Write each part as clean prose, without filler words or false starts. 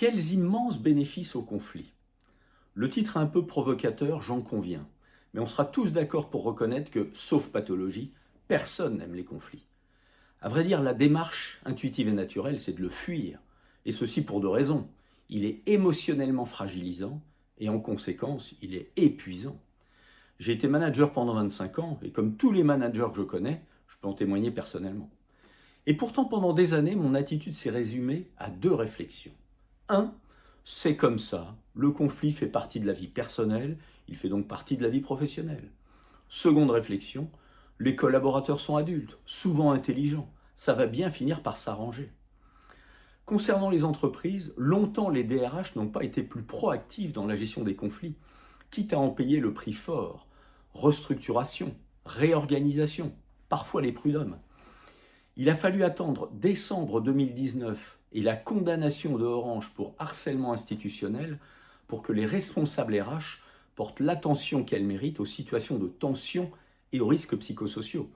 Quels immenses bénéfices au conflit? Le titre est un peu provocateur, j'en conviens. Mais on sera tous d'accord pour reconnaître que, sauf pathologie, personne n'aime les conflits. À vrai dire, la démarche intuitive et naturelle, c'est de le fuir. Et ceci pour deux raisons. Il est émotionnellement fragilisant et en conséquence, il est épuisant. J'ai été manager pendant 25 ans et comme tous les managers que je connais, je peux en témoigner personnellement. Et pourtant, pendant des années, mon attitude s'est résumée à deux réflexions. Un, c'est comme ça, le conflit fait partie de la vie personnelle, il fait donc partie de la vie professionnelle. Seconde réflexion, les collaborateurs sont adultes, souvent intelligents, ça va bien finir par s'arranger. Concernant les entreprises, longtemps les DRH n'ont pas été plus proactifs dans la gestion des conflits, quitte à en payer le prix fort. Restructuration, réorganisation, parfois les prud'hommes. Il a fallu attendre décembre 2019 et la condamnation de Orange pour harcèlement institutionnel pour que les responsables RH portent l'attention qu'elles méritent aux situations de tension et aux risques psychosociaux,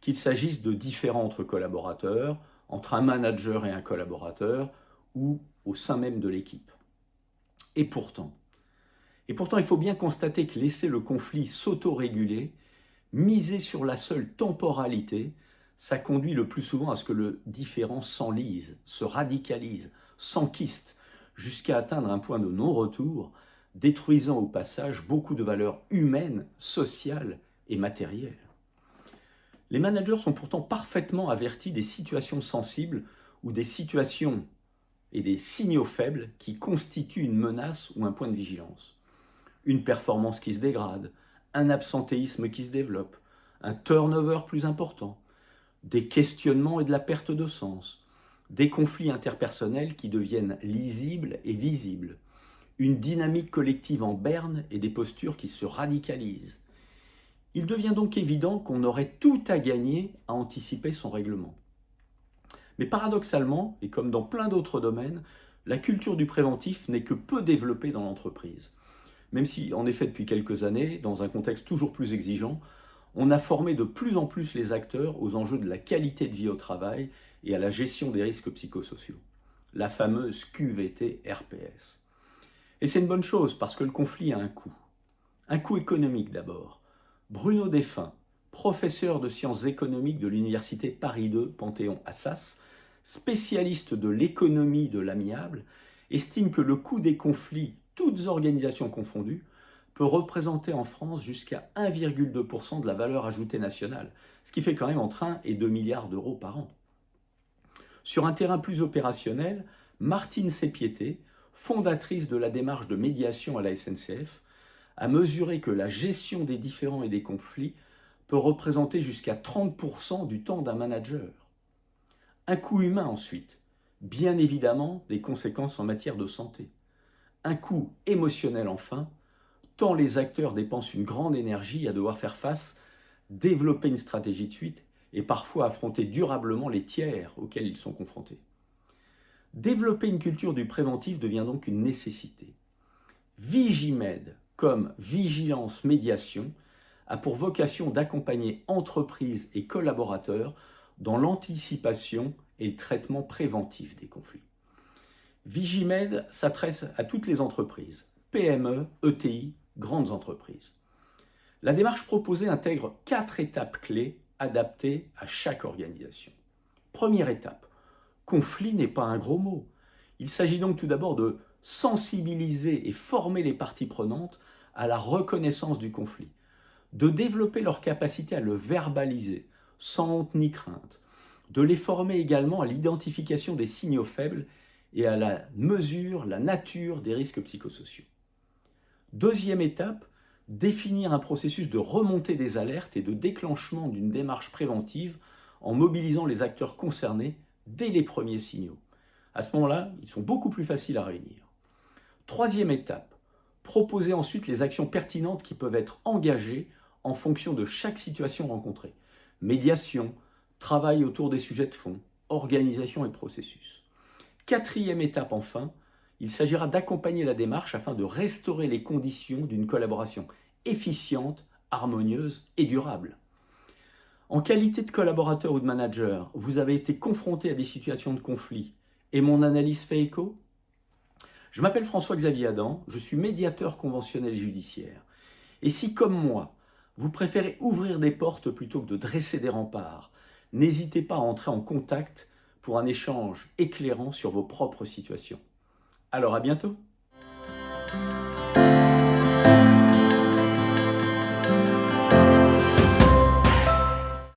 qu'il s'agisse de différends entre collaborateurs, entre un manager et un collaborateur, ou au sein même de l'équipe. Et pourtant, il faut bien constater que laisser le conflit s'autoréguler, miser sur la seule temporalité, ça conduit le plus souvent à ce que le différend s'enlise, se radicalise, s'enquiste, jusqu'à atteindre un point de non-retour, détruisant au passage beaucoup de valeurs humaines, sociales et matérielles. Les managers sont pourtant parfaitement avertis des situations sensibles ou des situations et des signaux faibles qui constituent une menace ou un point de vigilance. Une performance qui se dégrade, un absentéisme qui se développe, un turnover plus important, des questionnements et de la perte de sens, des conflits interpersonnels qui deviennent lisibles et visibles, une dynamique collective en berne et des postures qui se radicalisent. Il devient donc évident qu'on aurait tout à gagner à anticiper son règlement. Mais paradoxalement, et comme dans plein d'autres domaines, la culture du préventif n'est que peu développée dans l'entreprise. Même si, en effet, depuis quelques années, dans un contexte toujours plus exigeant, on a formé de plus en plus les acteurs aux enjeux de la qualité de vie au travail et à la gestion des risques psychosociaux. La fameuse QVT-RPS. Et c'est une bonne chose parce que le conflit a un coût. Un coût économique d'abord. Bruno Défunt, professeur de sciences économiques de l'université Paris II Panthéon-Assas, spécialiste de l'économie de l'amiable, estime que le coût des conflits, toutes organisations confondues, peut représenter en France jusqu'à 1,2% de la valeur ajoutée nationale, ce qui fait quand même entre 1 et 2 milliards d'euros par an. Sur un terrain plus opérationnel, Martine Sépiété, fondatrice de la démarche de médiation à la SNCF, a mesuré que la gestion des différends et des conflits peut représenter jusqu'à 30% du temps d'un manager. Un coût humain ensuite, bien évidemment des conséquences en matière de santé. Un coût émotionnel enfin, tant les acteurs dépensent une grande énergie à devoir faire face, développer une stratégie de fuite et parfois affronter durablement les tiers auxquels ils sont confrontés. Développer une culture du préventif devient donc une nécessité. Vigimed, comme Vigilance Médiation, a pour vocation d'accompagner entreprises et collaborateurs dans l'anticipation et le traitement préventif des conflits. Vigimed s'adresse à toutes les entreprises, PME, ETI, grandes entreprises. La démarche proposée intègre 4 étapes clés adaptées à chaque organisation. Première étape, conflit n'est pas un gros mot. Il s'agit donc tout d'abord de sensibiliser et former les parties prenantes à la reconnaissance du conflit, de développer leur capacité à le verbaliser, sans honte ni crainte, de les former également à l'identification des signaux faibles et à la mesure, la nature des risques psychosociaux. Deuxième étape, définir un processus de remontée des alertes et de déclenchement d'une démarche préventive en mobilisant les acteurs concernés dès les premiers signaux. À ce moment-là, ils sont beaucoup plus faciles à réunir. Troisième étape, proposer ensuite les actions pertinentes qui peuvent être engagées en fonction de chaque situation rencontrée. Médiation, travail autour des sujets de fond, organisation et processus. Quatrième étape enfin, il s'agira d'accompagner la démarche afin de restaurer les conditions d'une collaboration efficiente, harmonieuse et durable. En qualité de collaborateur ou de manager, vous avez été confronté à des situations de conflit et mon analyse fait écho? Je m'appelle François-Xavier Adam, je suis médiateur conventionnel judiciaire. Et si, comme moi, vous préférez ouvrir des portes plutôt que de dresser des remparts, n'hésitez pas à entrer en contact pour un échange éclairant sur vos propres situations. Alors à bientôt!